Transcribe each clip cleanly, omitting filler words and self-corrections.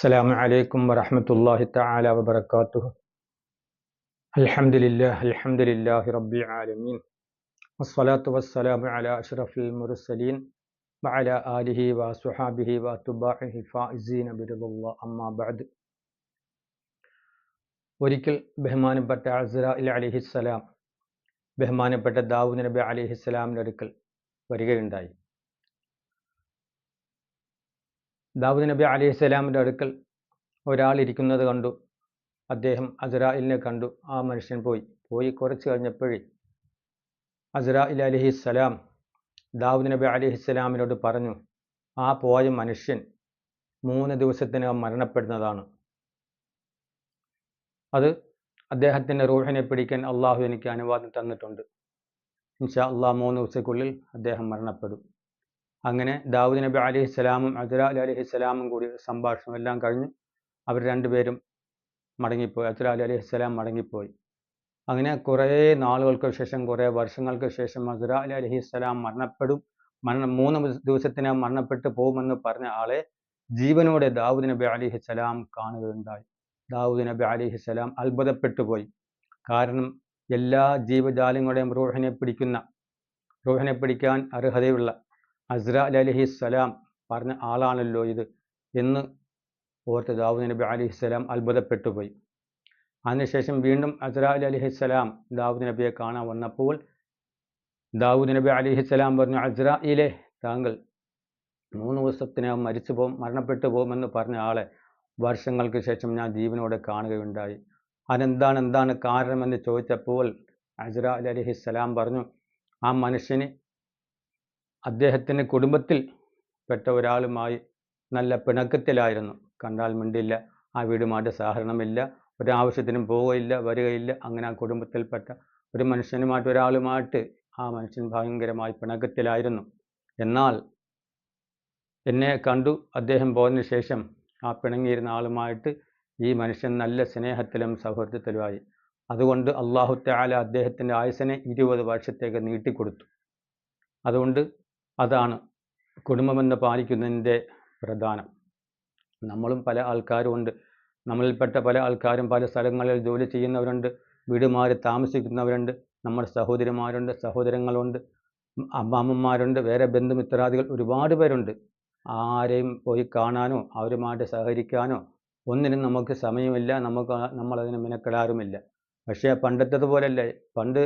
السلام عليكم ورحمة الله تعالى وبركاته. الحمد لله رب العالمين، والصلاة والسلام على أشرف المرسلين وعلى آله وصحابه وأتباعه الفائزين برضا الله. أما بعد. ഒരിക്കൽ ബഹുമാനപ്പെട്ട അസ്രായിൽ അലൈഹിസ്സലാം ബഹുമാനപ്പെട്ട ദാവൂദ് നബി അലൈഹിസ്സലാമിൻ്റെ അടുക്കൽ വരികയുണ്ടായി. ദാവൂദ് നബി അലൈഹിസ്സലാമിൻ്റെ അടുക്കൽ ഒരാൾ ഇരിക്കുന്നത് കണ്ടു. അദ്ദേഹം അസ്രായിലിനെ കണ്ടു. ആ മനുഷ്യൻ പോയി കുറച്ച് കഴിഞ്ഞപ്പോഴേ അസ്രായിൽ അലൈഹിസ്സലാം ദാവൂദ് നബി അലൈഹിസ്സലാമിനോട് പറഞ്ഞു, ആ പോയ മനുഷ്യൻ 3 ദിവസത്തിനകം മരണപ്പെടുന്നതാണ്. അത് അദ്ദേഹത്തിൻ്റെ റൂഹിനെ പിടിക്കാൻ അള്ളാഹു എനിക്ക് അനുവാദം തന്നിട്ടുണ്ട്. ഇൻഷാ അള്ളാഹ് 3 ദിവസത്തിനുള്ളിൽ അദ്ദേഹം മരണപ്പെടും. അങ്ങനെ ദാവൂദ് നബി അലൈഹിസ്സലാമും അസ്രായിൽ അലൈഹിസ്സലാമും കൂടി സംഭാഷണം എല്ലാം കഴിഞ്ഞു. അവർ രണ്ടുപേരും മടങ്ങിപ്പോയി. അസ്രായിൽ അലൈഹിസ്സലാം മടങ്ങിപ്പോയി. അങ്ങനെ കുറേ നാളുകൾക്ക് ശേഷം, കുറേ വർഷങ്ങൾക്ക് ശേഷം അസ്രായിൽ അലൈഹിസ്സലാം 3 ദിവസത്തിനകം മരണപ്പെട്ടു പോകുമെന്ന് പറഞ്ഞ ആളെ ജീവനോടെ ദാവൂദ് നബി അലൈഹിസ്സലാം കാണുകയുണ്ടായി. ദാവൂദ് നബി അലൈഹിസ്സലാം അത്ഭുതപ്പെട്ടു പോയി. കാരണം എല്ലാ ജീവജാലങ്ങളുടെയും റൂഹിനെ പിടിക്കാൻ അർഹതയുള്ള അസ്രായിൽ അലൈഹിസ്സലാം പറഞ്ഞ ആളാണല്ലോ ഇത് എന്ന് ഓർത്ത് ദാവൂദ് നബി അലൈഹിസ്സലാം അത്ഭുതപ്പെട്ടു പോയി. അതിനുശേഷം വീണ്ടും അസ്രായിൽ അലൈഹിസ്സലാം ദാവൂദ് നബിയെ കാണാൻ വന്നപ്പോൾ ദാവൂദ് നബി അലൈഹിസ്സലാം പറഞ്ഞു, അസ്രായിലെ, താങ്കൾ 3 ദിവസത്തിനകം മരണപ്പെട്ടു പോകുമെന്ന് പറഞ്ഞ ആളെ വർഷങ്ങൾക്ക് ശേഷം ഞാൻ ജീവനോടെ കാണുകയുണ്ടായി. എന്താണ് കാരണമെന്ന് ചോദിച്ചപ്പോൾ അസ്രായിൽ അലൈഹിസ്സലാം പറഞ്ഞു, ആ മനുഷ്യന് അദ്ദേഹത്തിൻ്റെ കുടുംബത്തിൽ പെട്ട ഒരാളുമായി നല്ല പിണക്കത്തിലായിരുന്നു. കണ്ടാൽ മിണ്ടില്ല, ആ വീടുമായിട്ട് സഹകരണമില്ല, ഒരാവശ്യത്തിനും പോവുകയില്ല വരികയില്ല. അങ്ങനെ ആ കുടുംബത്തിൽപ്പെട്ട ഒരു ഒരാളുമായിട്ട് ആ മനുഷ്യൻ ഭയങ്കരമായി പിണക്കത്തിലായിരുന്നു. എന്നാൽ എന്നെ കണ്ടു അദ്ദേഹം പോയതിനു ശേഷം ആ പിണങ്ങിയിരുന്ന ആളുമായിട്ട് ഈ മനുഷ്യൻ നല്ല സ്നേഹത്തിലും സൗഹൃദത്തിലുമായി. അതുകൊണ്ട് അല്ലാഹു തആല അദ്ദേഹത്തിൻ്റെ ആയുസ്സിനെ 20 വർഷത്തേക്ക് നീട്ടിക്കൊടുത്തു. അതുകൊണ്ട് അതാണ് കുടുംബബന്ധം പാലിക്കുന്നതിൻ്റെ പ്രധാനം. നമ്മളും പല ആൾക്കാരുമുണ്ട്, നമ്മളിൽപ്പെട്ട പല ആൾക്കാരും പല സ്ഥലങ്ങളിൽ ജോലി ചെയ്യുന്നവരുണ്ട്, വീട് മാറി താമസിക്കുന്നവരുണ്ട്, നമ്മുടെ സഹോദരിമാരുണ്ട്, സഹോദരങ്ങളുണ്ട്, അമ്മാമ്മമാരുണ്ട്, വേറെ ബന്ധുമിത്രാദികൾ ഒരുപാട് പേരുണ്ട്. ആരെയും പോയി കാണാനോ അവരുമായിട്ട് സഹകരിക്കാനോ ഒന്നിനും നമുക്ക് സമയമില്ല, നമ്മളതിന് മെനക്കെടാറുമില്ല. പക്ഷേ പണ്ടത്തേതുപോലല്ലേ. പണ്ട്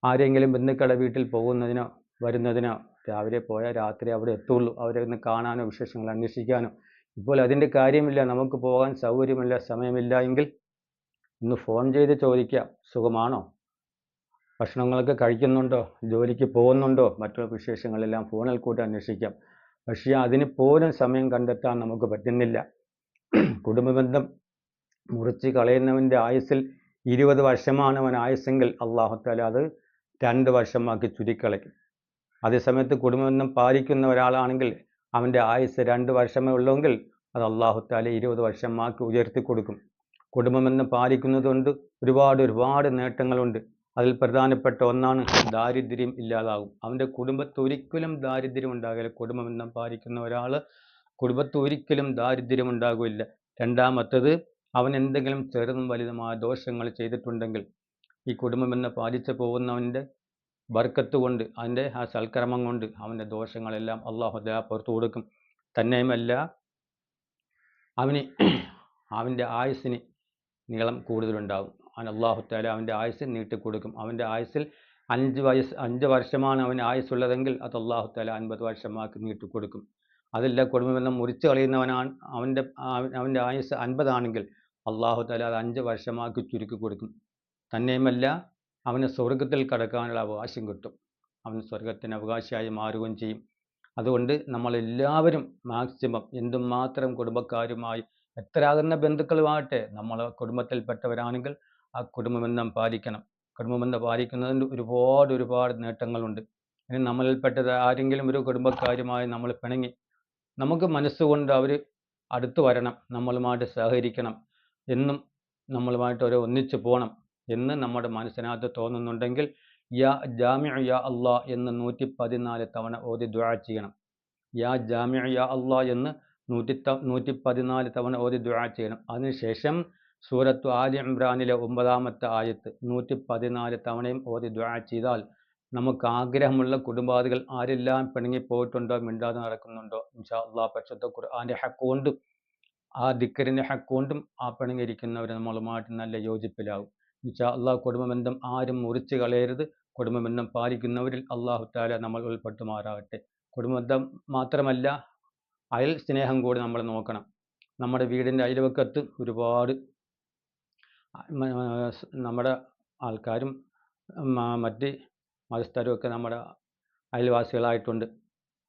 ആരെങ്കിലും ബന്ധുക്കളുടെ വീട്ടിൽ പോകുന്നതിനോ വരുന്നതിനോ രാവിലെ പോയാൽ രാത്രി അവിടെ എത്തുള്ളൂ, അവരെ ഒന്ന് കാണാനോ വിശേഷങ്ങൾ അന്വേഷിക്കാനോ. ഇപ്പോൾ അതിൻ്റെ കാര്യമില്ല. നമുക്ക് പോകാൻ സൗകര്യമില്ല, സമയമില്ല എങ്കിൽ ഒന്ന് ഫോൺ ചെയ്ത് ചോദിക്കാം, സുഖമാണോ, ഭക്ഷണങ്ങളൊക്കെ കഴിക്കുന്നുണ്ടോ, ജോലിക്ക് പോകുന്നുണ്ടോ, മറ്റുള്ള വിശേഷങ്ങളെല്ലാം ഫോണിൽ കൂടി അന്വേഷിക്കാം. പക്ഷേ അതിന് പോലും സമയം കണ്ടെത്താൻ നമുക്ക് പറ്റുന്നില്ല. കുടുംബബന്ധം മുറിച്ച് കളയുന്നവൻ്റെ ആയുസ്സിൽ 20 വർഷമാണ് അവൻ ആയുസ്സെങ്കിൽ അല്ലാഹു തആല അത് 2 വർഷമാക്കി ചുരുക്കളയും. അതേസമയത്ത് കുടുംബബന്ധം പാലിക്കുന്ന ഒരാളാണെങ്കിൽ അവൻ്റെ ആയുസ് 2 വർഷമേ ഉള്ളെങ്കിൽ അത് അല്ലാഹു തആല 20 വർഷമാക്കി ഉയർത്തി കൊടുക്കും. കുടുംബബന്ധം പാലിക്കുന്നതുകൊണ്ട് ഒരുപാട് നേട്ടങ്ങളുണ്ട്. അതിൽ പ്രധാനപ്പെട്ട ഒന്നാണ് ദാരിദ്ര്യം ഇല്ലാതാകും. അവൻ്റെ കുടുംബത്ത് ഒരിക്കലും ദാരിദ്ര്യം ഉണ്ടാകില്ല. കുടുംബബന്ധം പാലിക്കുന്ന ഒരാൾ കുടുംബത്ത് ഒരിക്കലും ദാരിദ്ര്യം ഉണ്ടാകില്ല. രണ്ടാമത്തത്, അവൻ എന്തെങ്കിലും ചെറുതും വലുതുമായ ദോഷങ്ങൾ ചെയ്തിട്ടുണ്ടെങ്കിൽ ഈ കുടുംബബന്ധം പാലിച്ചു പോകുന്നവൻ്റെ ബർക്കത്ത് കൊണ്ട്, അതിൻ്റെ ആ സൽക്കർമ്മം കൊണ്ട് അവൻ്റെ ദോഷങ്ങളെല്ലാം അല്ലാഹു തആല പുറത്തു കൊടുക്കും. തന്നെയുമല്ല, അവൻ്റെ ആയുസ്സിന് നീളം കൂടുതലുണ്ടാകും. അല്ലാഹു തആല അവൻ്റെ ആയുസ് നീട്ടിക്കൊടുക്കും. അവൻ്റെ ആയുസ്സിൽ 5 വർഷമാണ് അവന് ആയുസ്സുള്ളതെങ്കിൽ അത് അല്ലാഹു തആല 50 വർഷമാക്കി നീട്ടിക്കൊടുക്കും. അതല്ല, കുടുംബബന്ധം മുറിച്ച് കളയുന്നവനാണ്, അവൻ്റെ ആയുസ് 50 ആണെങ്കിൽ അല്ലാഹു തആല അത് 5 വർഷമാക്കി ചുരുക്കി കൊടുക്കും. തന്നെയുമല്ല, അവന് സ്വർഗത്തിൽ കടക്കാനുള്ള അവകാശം കിട്ടും. അവൻ സ്വർഗത്തിന് അവകാശിയായി മാറുകയും ചെയ്യും. അതുകൊണ്ട് നമ്മളെല്ലാവരും മാക്സിമം എന്തുമാത്രം കുടുംബക്കാരുമായി എത്രയാകുന്ന ബന്ധുക്കളുമാകട്ടെ, നമ്മൾ കുടുംബത്തിൽപ്പെട്ടവരാണെങ്കിൽ ആ കുടുംബബന്ധം പാലിക്കണം. കുടുംബബന്ധം പാലിക്കുന്നതിന് ഒരുപാട് നേട്ടങ്ങളുണ്ട്. ഇനി നമ്മളിൽപ്പെട്ടത് ആരെങ്കിലും ഒരു കുടുംബക്കാരുമായി നമ്മൾ പിണങ്ങി, നമുക്ക് മനസ്സുകൊണ്ട് അവർ അടുത്ത് വരണം, നമ്മളുമായിട്ട് സഹകരിക്കണം, എന്നും നമ്മളുമായിട്ട് ഒന്നിച്ചു പോകണം എന്ന് നമ്മുടെ മനസ്സിനകത്ത് തോന്നുന്നുണ്ടെങ്കിൽ യാ ജാമിഉ യാ അല്ലാഹ് എന്ന് 114 തവണ ഓതി ദുആ ചെയ്യണം. യാ ജാമിഉ യാ അല്ലാഹ് എന്ന് 114 തവണ ഓതി ദുആ ചെയ്യണം. അതിനുശേഷം സൂറത്തു ആലി ഇമ്രാനിലെ 9-ാമത്തെ ആയത്ത് 114 തവണയും ഓതി ദുആ ചെയ്താൽ നമുക്ക് ആഗ്രഹമുള്ള കുടുംബാദികൾ ആരെല്ലാം പിണങ്ങിപ്പോയിട്ടുണ്ടോ, മിണ്ടാതെ നടക്കുന്നുണ്ടോ, ഇൻഷാ അള്ളാഹ് പരിശുദ്ധ ഖുർആന്റെ ഹക്ക് കൊണ്ടും ആ ദിക്റിന്റെ ഹക്ക് കൊണ്ടും ആ പിണങ്ങിയിരിക്കുന്നവർ നമ്മളുമായിട്ട് നല്ല യോജിപ്പിലാവും. ഇൻഷാ അള്ളാഹ് കുടുംബബന്ധം ആരും മുറിച്ച് കളയരുത്. കുടുംബബന്ധം പാലിക്കുന്നവരിൽ അള്ളാഹു തആല നമ്മൾ ഉൾപ്പെട്ടുമാറാകട്ടെ. കുടുംബബന്ധം മാത്രമല്ല, അയൽ സ്നേഹം കൂടി നമ്മൾ നോക്കണം. നമ്മുടെ വീടിൻ്റെ അയൽവക്കത്ത് ഒരുപാട് നമ്മുടെ ആൾക്കാരും മറ്റ് മതസ്ഥരുമൊക്കെ നമ്മുടെ അയൽവാസികളായിട്ടുണ്ട്.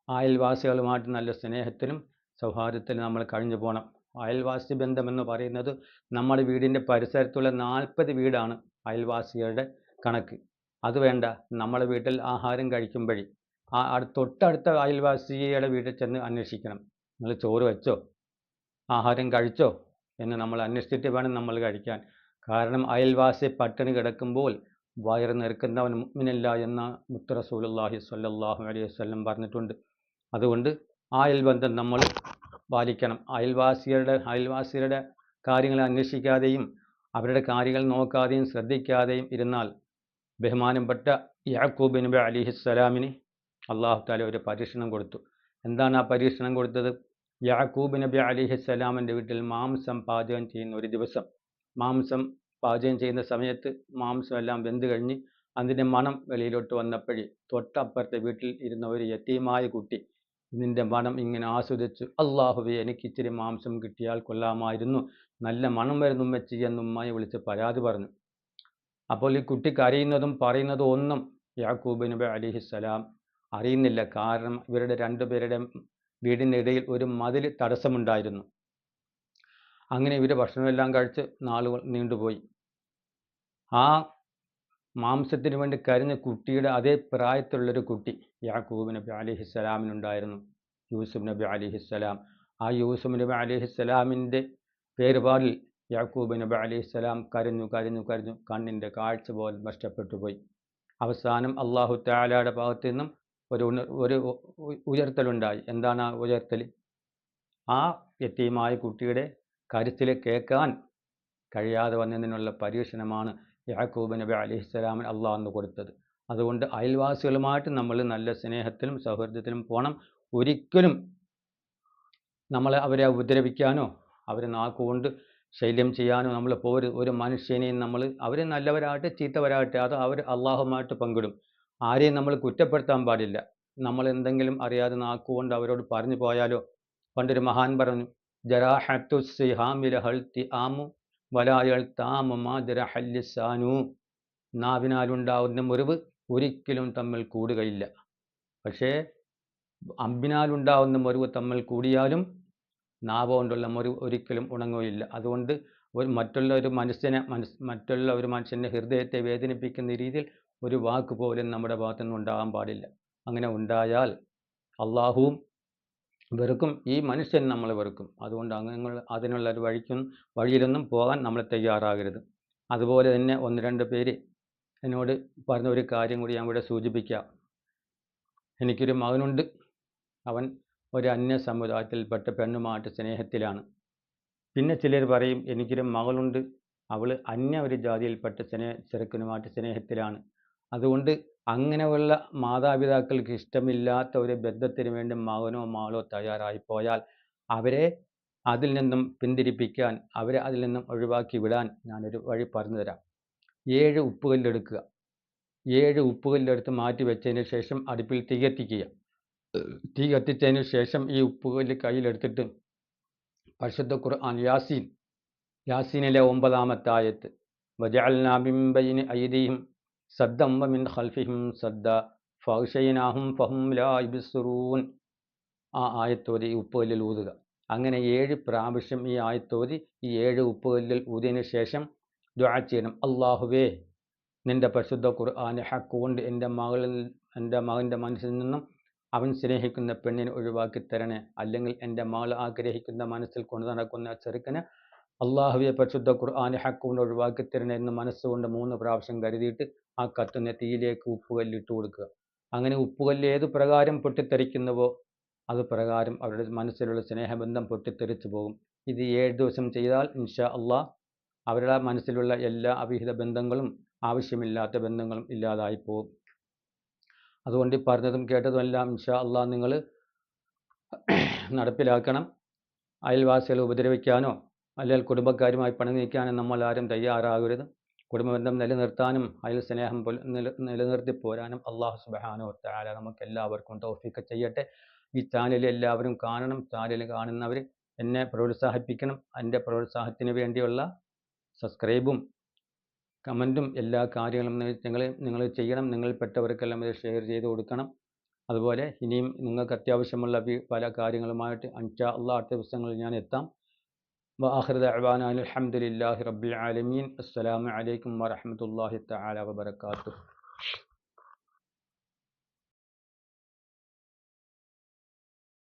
ആ അയൽവാസികളുമായിട്ട് നല്ല സ്നേഹത്തിലും സൗഹാർദ്ദത്തിലും നമ്മൾ കഴിഞ്ഞു പോകണം. അയൽവാസി ബന്ധമെന്ന് പറയുന്നത് നമ്മുടെ വീടിൻ്റെ പരിസരത്തുള്ള 40 വീടാണ് അയൽവാസികളുടെ കണക്ക്. അത് വേണ്ട, നമ്മുടെ വീട്ടിൽ ആഹാരം കഴിക്കുമ്പോഴേ തൊട്ടടുത്ത അയൽവാസിയുടെ വീട്ടിൽ ചെന്ന് അന്വേഷിക്കണം. നിങ്ങൾ ചോറ് വെച്ചോ, ആഹാരം കഴിച്ചോ എന്ന് നമ്മൾ അന്വേഷിച്ചിട്ട് വേണം നമ്മൾ കഴിക്കാൻ. കാരണം അയൽവാസി പട്ടിണി കിടക്കുമ്പോൾ വയറ് നിറക്കുന്നവൻ മുഅ്മിനല്ല എന്ന മുത്ത് റസൂലുള്ളാഹി സ്വല്ലല്ലാഹു അലൈഹി വസല്ലം പറഞ്ഞിട്ടുണ്ട്. അതുകൊണ്ട് ആ അയൽബന്ധം നമ്മൾ പാലിക്കണം. അയൽവാസികളുടെ കാര്യങ്ങൾ അന്വേഷിക്കാതെയും അവരുടെ കാര്യങ്ങൾ നോക്കാതെയും ശ്രദ്ധിക്കാതെയും ഇരുന്നാൽ ബഹുമാനപ്പെട്ട യാക്കൂബ് നബി അലൈഹിസ്സലാമിന് അല്ലാഹു തആല ഒരു പരീക്ഷണം കൊടുത്തു. എന്താണ് ആ പരീക്ഷണം കൊടുത്തത്? യാക്കൂബ് നബി അലൈഹിസ്സലാമിൻ്റെ വീട്ടിൽ മാംസം പാചകം ചെയ്യുന്ന ഒരു ദിവസം, മാംസം പാചകം ചെയ്യുന്ന സമയത്ത് മാംസം എല്ലാം വെന്ത് കഴിഞ്ഞ് അതിൻ്റെ മണം വെളിയിലോട്ട് വന്നപ്പോഴേ തൊട്ടപ്പുറത്തെ വീട്ടിൽ ഇരുന്ന ഒരു യതീമായ കുട്ടി ഇതിൻ്റെ മണം ഇങ്ങനെ ആസ്വദിച്ചു. അല്ലാഹുവേ, എനിക്ക് ഇച്ചിരി മാംസം കിട്ടിയാൽ കൊള്ളാമായിരുന്നു, നല്ല മണം വരുന്നു ഉമ്മച്ചി എന്ന് ഉമ്മയെ വിളിച്ച് പരാതി പറഞ്ഞു. അപ്പോൾ ഈ കുട്ടി കരയുന്നതും പറയുന്നതും ഒന്നും യാക്കൂബ് നബി അലൈഹിസ്സലാം അറിയുന്നില്ല. കാരണം ഇവരുടെ രണ്ടുപേരുടെ വീടിനിടയിൽ ഒരു മതിൽ തടസ്സമുണ്ടായിരുന്നു. അങ്ങനെ ഇവർ ഭക്ഷണമെല്ലാം കഴിച്ച് നാളുകൾ നീണ്ടുപോയി. ആ മാംസത്തിന് വേണ്ടി കരഞ്ഞ കുട്ടിയുടെ അതേ പ്രായത്തിലുള്ളൊരു കുട്ടി യാക്കൂബ് നബി അലൈഹിസ്സലാമിനുണ്ടായിരുന്നു, യൂസുഫ് നബി അലൈഹിസ്സലാം. ആ യൂസുഫ് നബി അലൈഹിസ്സലാമിൻ്റെ പേരുപാടിൽ യാക്കൂബ് നബി അലൈഹിസ്സലാം കരഞ്ഞു കരഞ്ഞു കരഞ്ഞു കണ്ണിൻ്റെ കാഴ്ച പോലും നഷ്ടപ്പെട്ടു പോയി. അവസാനം അല്ലാഹു തആലയുടെ ഭാഗത്തു നിന്നും ഒരു ഉയർത്തലുണ്ടായി. എന്താണ് ആ ഉയർത്തൽ? ആ യതീമായ കുട്ടിയുടെ കരച്ചിൽ കേൾക്കാൻ കഴിയാതെ വന്നതിനുള്ള പരീക്ഷണമാണ് യാക്കൂബ് നബി അലൈഹിസ്സലാമിന് അള്ളാഹു കൊടുത്തത്. അതുകൊണ്ട് അയൽവാസികളുമായിട്ട് നമ്മൾ നല്ല സ്നേഹത്തിലും സൗഹൃദത്തിലും പോകണം. ഒരിക്കലും നമ്മൾ അവരെ ഉപദ്രവിക്കാനോ അവരെ നാക്കുകൊണ്ട് ശല്യം ചെയ്യാനോ നമ്മൾ പോരുത്. ഒരു മനുഷ്യനെയും നമ്മൾ അവർ നല്ലവരാകട്ടെ ചീത്തവരാകട്ടെ അത് അവർ അള്ളാഹുമായിട്ട് പങ്കിടും. ആരെയും നമ്മൾ കുറ്റപ്പെടുത്താൻ പാടില്ല. നമ്മൾ എന്തെങ്കിലും അറിയാതെ നാക്കുകൊണ്ട് അവരോട് പറഞ്ഞു പോയാലോ? പണ്ടൊരു മഹാൻ പറഞ്ഞു, ജറാഹത്തു സിഹാമിൽ ഹൽത്തി ആമു വലായൽ താമു മാജറഹല്ലിസാനു. നാവിനാലുണ്ടാവുന്ന മുറിവ് ഒരിക്കലും തമ്മിൽ കൂടുകയില്ല. പക്ഷേ അമ്പിനാലുണ്ടാവുന്ന മുറിവ് തമ്മിൽ കൂടിയാലും നാവ് കൊണ്ടുള്ള മുറിവ് ഒരിക്കലും ഉണങ്ങുകയില്ല. അതുകൊണ്ട് മറ്റുള്ള ഒരു മനുഷ്യൻ്റെ ഹൃദയത്തെ വേദനിപ്പിക്കുന്ന രീതിയിൽ ഒരു വാക്ക് പോലും നമ്മുടെ ഭാഗത്തു നിന്ന് ഉണ്ടാകാൻ പാടില്ല. അങ്ങനെ ഉണ്ടായാൽ അള്ളാഹുവും വെറുക്കും, ഈ മനുഷ്യൻ നമ്മളെ വെറുക്കും. അതുകൊണ്ട് അതിനുള്ള ഒരു വഴിയിലൊന്നും പോകാൻ നമ്മൾ തയ്യാറാകരുത്. അതുപോലെ തന്നെ 1-2 പേര് എന്നോട് പറഞ്ഞ ഒരു കാര്യം കൂടി ഞാൻ ഇവിടെ സൂചിപ്പിക്കാം. എനിക്കൊരു മകനുണ്ട്. അവൻ ഒരു അന്യ സമുദായത്തിൽപ്പെട്ട പെണ്ണുമായിട്ട് സ്നേഹത്തിലാണ്. പിന്നെ ചിലർ പറയും, എനിക്കൊരു മകളുണ്ട്, അവൾ അന്യ ഒരു ജാതിയിൽപ്പെട്ട ചെറുക്കനുമായിട്ട് സ്നേഹത്തിലാണ്. അതുകൊണ്ട് അങ്ങനെയുള്ള മാതാപിതാക്കൾക്ക് ഇഷ്ടമില്ലാത്ത ഒരു ബന്ധത്തിന് വേണ്ടി മകനോ മകളോ തയ്യാറായിപ്പോയാൽ അവരെ അതിൽ നിന്നും പിന്തിരിപ്പിക്കാൻ, അവരെ അതിൽ നിന്നും ഒഴിവാക്കി വിടാൻ ഞാനൊരു വഴി പറഞ്ഞു തരാം. 7 ഉപ്പുകല്ലെടുക്കുക. 7 ഉപ്പുകല്ലെടുത്ത് മാറ്റി വെച്ചതിന് ശേഷം അടുപ്പിൽ തീ കത്തിക്കുക. തീ കത്തിച്ചതിന് ശേഷം ഈ ഉപ്പുകല്ല് കയ്യിലെടുത്തിട്ട് പരിശുദ്ധ ഖുർആൻ യാസീനിലെ 9-ാമത്തെ ആയത്ത് വജഅൽനാ മിൻ ബൈനി ഐദിഹിം സദ്ദൻ വമിൻ ഖൽഫിഹിം സദ്ദ ഫഗ്ശൈനാഹും ഫഹും ലാ യുബ്സിറൂൻ. ആ ആയത്തോതി ഈ ഉപ്പുകല്ലിൽ ഊതുക. അങ്ങനെ 7 പ്രാവശ്യം ഈ ആയത്തോതി ഈ 7 ഉപ്പുകല്ലിൽ ഊതിയതിന് ശേഷം ദുആ ചെയ്യണം. അല്ലാഹുവേ, നിന്റെ പരിശുദ്ധ ഖുർആനെ ഹക്ക് കൊണ്ട് എൻ്റെ മകൻ്റെ മനസ്സിൽ നിന്നും അവൻ സ്നേഹിക്കുന്ന പെണ്ണിനെ ഒഴിവാക്കി തരണേ. അല്ലെങ്കിൽ എൻ്റെ മകൾ ആഗ്രഹിക്കുന്ന മനസ്സിൽ കൊണ്ടു നടക്കുന്ന ചെറുക്കനെ അള്ളാഹുവെ പരിശുദ്ധ ഖുർആനെ ഹക്ക് കൊണ്ട് ഒഴിവാക്കി തരണേ എന്ന് മനസ്സുകൊണ്ട് 3 പ്രാവശ്യം കരുതിയിട്ട് ആ കത്തുന്ന തീയിലേക്ക് ഉപ്പുകല്ലിട്ട് കൊടുക്കുക. അങ്ങനെ ഉപ്പുകല്ല് ഏതു പ്രകാരം പൊട്ടിത്തെറിക്കുന്നുവോ അത് പ്രകാരം അവരുടെ മനസ്സിലുള്ള സ്നേഹബന്ധം പൊട്ടിത്തെറിച്ചു പോകും. ഇത് 7 ദിവസം ചെയ്താൽ ഇൻഷാ അള്ളാഹ് അവരുടെ മനസ്സിലുള്ള എല്ലാ അവിഹിത ബന്ധങ്ങളും ആവശ്യമില്ലാത്ത ബന്ധങ്ങളും ഇല്ലാതായി പോകും. അതുകൊണ്ട് ഈ പറഞ്ഞതും കേട്ടതും എല്ലാം ഇൻഷാ അള്ളാഹ് നിങ്ങൾ നടപ്പിലാക്കണം. അയൽവാസികളെ ഉപദ്രവിക്കാനോ അല്ലെങ്കിൽ കുടുംബക്കാരുമായി പണിനീക്കാനോ നമ്മൾ ആരും തയ്യാറാകരുത്. കുടുംബബന്ധം നിലനിർത്താനും അയൽ സ്നേഹം നിലനിർത്തി പോരാനും അള്ളാഹു സുബ്ഹാനഹു വ തആല നമുക്ക് എല്ലാവർക്കും തൗഫീഖ് ചെയ്യട്ടെ. ഈ ചാനൽ എല്ലാവരും കാണണം. ചാനൽ കാണുന്നവർ എന്നെ പ്രോത്സാഹിപ്പിക്കണം. എൻ്റെ പ്രോത്സാഹത്തിന് വേണ്ടിയുള്ള സബ്സ്ക്രൈബും കമൻറ്റും എല്ലാ കാര്യങ്ങളും നിങ്ങൾ ചെയ്യണം. നിങ്ങളിൽപ്പെട്ടവർക്കെല്ലാം ഇത് ഷെയർ ചെയ്ത് കൊടുക്കണം. അതുപോലെ ഇനിയും നിങ്ങൾക്ക് അത്യാവശ്യമുള്ള പല കാര്യങ്ങളുമായിട്ട് ഇൻഷാ അള്ളാഹ് അടുത്ത ദിവസങ്ങളിൽ ഞാൻ എത്താം. وآخر دعوانا الحمد لله رب العالمين. السلام عليكم ورحمة الله تعالى وبركاته.